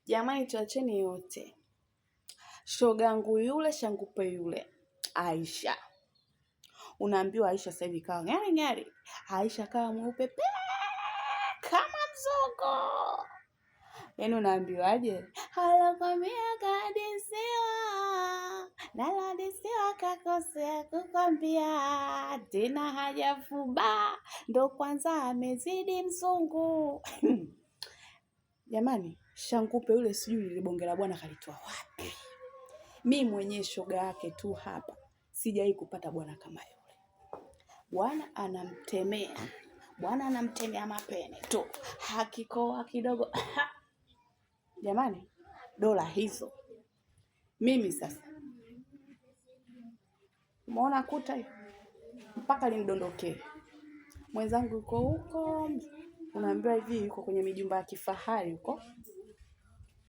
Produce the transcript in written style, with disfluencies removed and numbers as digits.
Jamani, tuacheni yote. Shogangu yule Shangupe yule Aisha, unaambiwa Aisha sasa hivi kawa ng'ari. Aisha kawa mweupe kama mzogo. Yaani unaambiwaje? Halokwambia kadisiwa, naladisiwa kakosea kukwambia, tena hajafuba, ndo kwanza amezidi mzungu. Jamani, Shangupe yule sijui ile bonge la bwana kalitoa wapi. Mi mwenyewe shoga yake tu hapa sijai kupata bwana kama yule. Bwana anamtemea mapene tu, hakikoa kidogo. Jamani, dola hizo. Mimi sasa umeona kuta hiyo mpaka linidondokee. Mwenzangu yuko huko, unaambiwa hivi yuko kwenye mijumba ya kifahari huko,